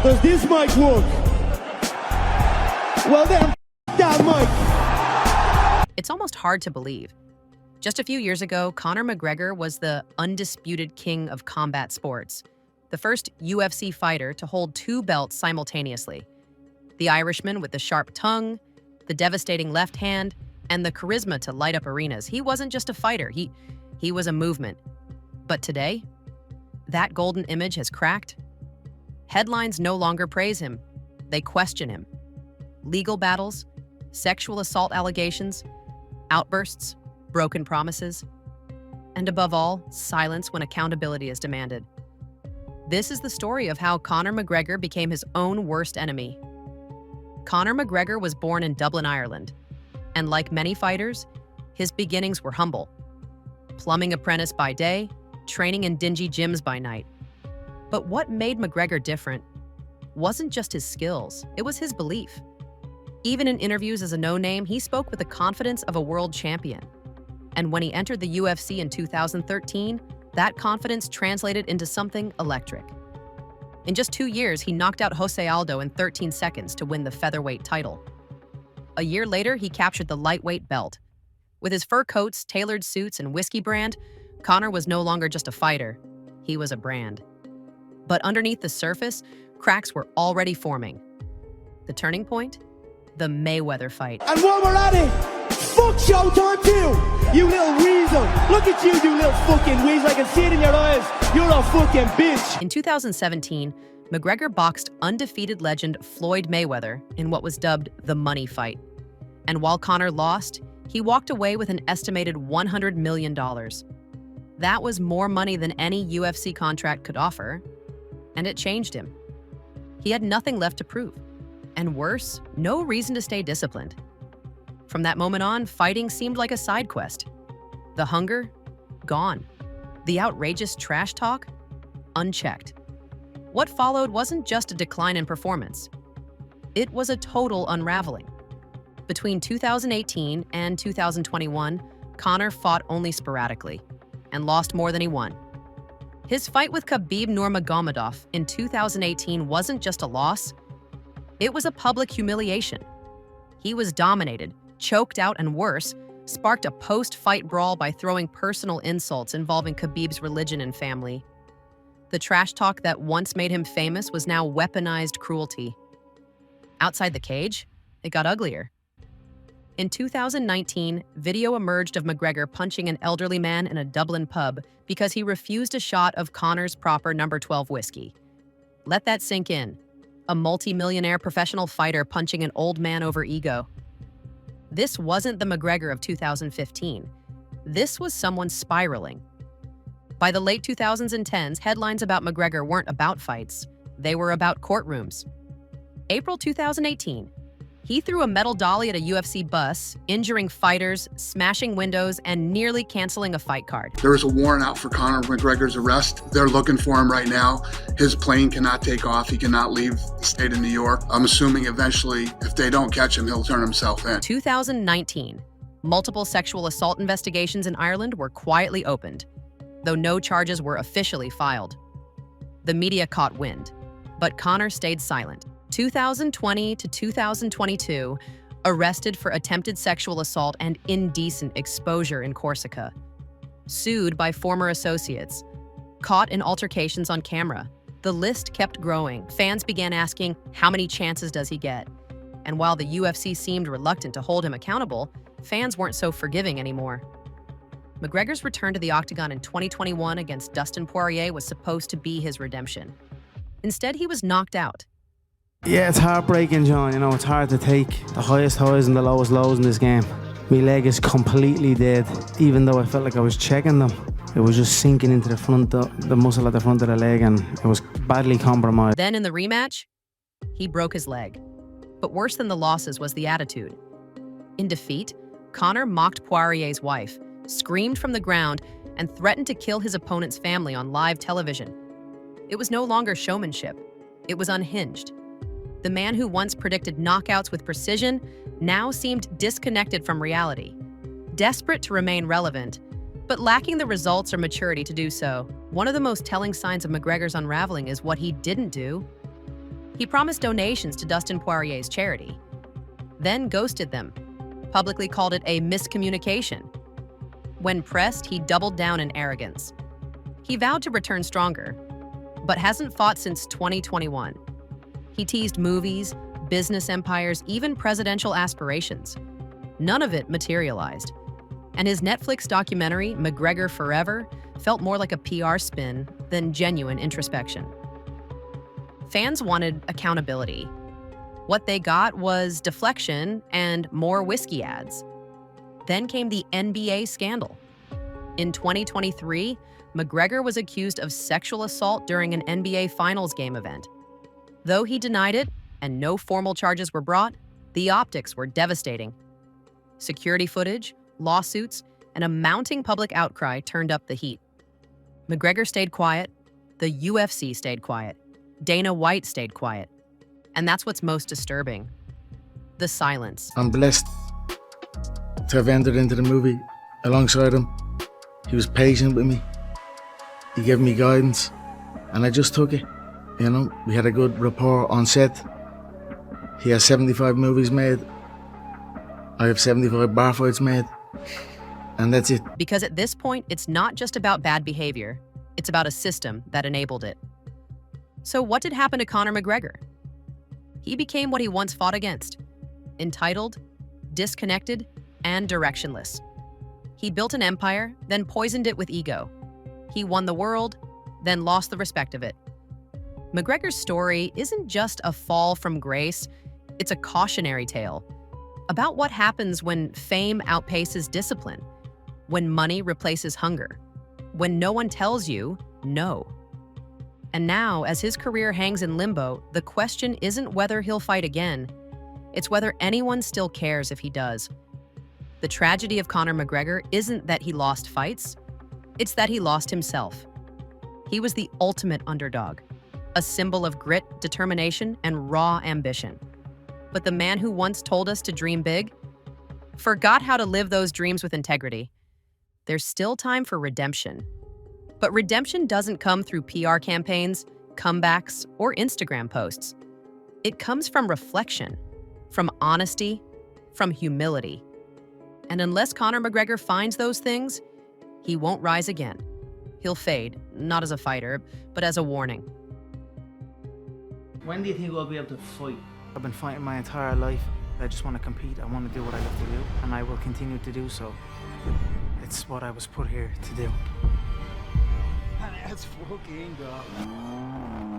Does this mic work? Well then, that mic. It's almost hard to believe. Just a few years ago, Conor McGregor was the undisputed king of combat sports, the first UFC fighter to hold 2 belts simultaneously. The Irishman with the sharp tongue, the devastating left hand, and the charisma to light up arenas. He wasn't just a fighter, he was a movement. But today, that golden image has cracked. Headlines no longer praise him, they question him. Legal battles, sexual assault allegations, outbursts, broken promises, and above all, silence when accountability is demanded. This is the story of how Conor McGregor became his own worst enemy. Conor McGregor was born in Dublin, Ireland, and like many fighters, his beginnings were humble. Plumbing apprentice by day, training in dingy gyms by night. But what made McGregor different wasn't just his skills, it was his belief. Even in interviews as a no-name, he spoke with the confidence of a world champion. And when he entered the UFC in 2013, that confidence translated into something electric. In just 2 years, he knocked out Jose Aldo in 13 seconds to win the featherweight title. A year later, he captured the lightweight belt. With his fur coats, tailored suits, and whiskey brand, Conor was no longer just a fighter, he was a brand. But underneath the surface, cracks were already forming. The turning point? The Mayweather fight. And while we're at it, fuck Showtime too! You little weasel! Look at you, you little fucking weasel! I can see it in your eyes! You're a fucking bitch! In 2017, McGregor boxed undefeated legend Floyd Mayweather in what was dubbed the money fight. And while Conor lost, he walked away with an estimated $100 million. That was more money than any UFC contract could offer, and it changed him. He had nothing left to prove. And worse, no reason to stay disciplined. From that moment on, fighting seemed like a side quest. The hunger? Gone. The outrageous trash talk? Unchecked. What followed wasn't just a decline in performance. It was a total unraveling. Between 2018 and 2021, Conor fought only sporadically and lost more than he won. His fight with Khabib Nurmagomedov in 2018 wasn't just a loss, it was a public humiliation. He was dominated, choked out, and worse, sparked a post-fight brawl by throwing personal insults involving Khabib's religion and family. The trash talk that once made him famous was now weaponized cruelty. Outside the cage, it got uglier. In 2019, video emerged of McGregor punching an elderly man in a Dublin pub because he refused a shot of Conor's proper No. 12 whiskey. Let that sink in. A multi-millionaire professional fighter punching an old man over ego. This wasn't the McGregor of 2015. This was someone spiraling. By the late 2010s, headlines about McGregor weren't about fights. They were about courtrooms. April 2018, he threw a metal dolly at a UFC bus, injuring fighters, smashing windows, and nearly canceling a fight card. There is a warrant out for Conor McGregor's arrest. They're looking for him right now. His plane cannot take off. He cannot leave the state of New York. I'm assuming eventually, if they don't catch him, he'll turn himself in. 2019, multiple sexual assault investigations in Ireland were quietly opened, though no charges were officially filed. The media caught wind, but Conor stayed silent. 2020 to 2022, arrested for attempted sexual assault and indecent exposure in Corsica. Sued by former associates. Caught in altercations on camera. The list kept growing. Fans began asking, how many chances does he get? And while the UFC seemed reluctant to hold him accountable, fans weren't so forgiving anymore. McGregor's return to the octagon in 2021 against Dustin Poirier was supposed to be his redemption. Instead, he was knocked out. Yeah, it's heartbreaking, John. You know, it's hard to take the highest highs and the lowest lows in this game. My leg is completely dead, even though I felt like I was checking them. It was just sinking into the front, the muscle at the front of the leg, and it was badly compromised. Then in the rematch, he broke his leg. But worse than the losses was the attitude. In defeat, Conor mocked Poirier's wife, screamed from the ground, and threatened to kill his opponent's family on live television. It was no longer showmanship. It was unhinged. The man who once predicted knockouts with precision now seemed disconnected from reality, desperate to remain relevant, but lacking the results or maturity to do so. One of the most telling signs of McGregor's unraveling is what he didn't do. He promised donations to Dustin Poirier's charity, then ghosted them, publicly called it a miscommunication. When pressed, he doubled down in arrogance. He vowed to return stronger, but hasn't fought since 2021. He teased movies, business empires, even presidential aspirations. None of it materialized. And his Netflix documentary, McGregor Forever, felt more like a PR spin than genuine introspection. Fans wanted accountability. What they got was deflection and more whiskey ads. Then came the NBA scandal. In 2023, McGregor was accused of sexual assault during an NBA Finals game event. Though he denied it and no formal charges were brought, the optics were devastating. Security footage, lawsuits, and a mounting public outcry turned up the heat. McGregor stayed quiet, the UFC stayed quiet, Dana White stayed quiet. And that's what's most disturbing. The silence. I'm blessed to have entered into the movie alongside him. He was patient with me. He gave me guidance, and I just took it. You know, we had a good rapport on set. He has 75 movies made. I have 75 bar fights made. And that's it. Because at this point, it's not just about bad behavior. It's about a system that enabled it. So what did happen to Conor McGregor? He became what he once fought against: entitled, disconnected, and directionless. He built an empire, then poisoned it with ego. He won the world, then lost the respect of it. McGregor's story isn't just a fall from grace, it's a cautionary tale about what happens when fame outpaces discipline, when money replaces hunger, when no one tells you no. And now, as his career hangs in limbo, the question isn't whether he'll fight again, it's whether anyone still cares if he does. The tragedy of Conor McGregor isn't that he lost fights, it's that he lost himself. He was the ultimate underdog, a symbol of grit, determination, and raw ambition. But the man who once told us to dream big forgot how to live those dreams with integrity. There's still time for redemption. But redemption doesn't come through PR campaigns, comebacks, or Instagram posts. It comes from reflection, from honesty, from humility. And unless Conor McGregor finds those things, he won't rise again. He'll fade, not as a fighter, but as a warning. When do you think I'll be able to fight? I've been fighting my entire life. I just want to compete. I want to do what I love to do, and I will continue to do so. It's what I was put here to do. Let's fucking go.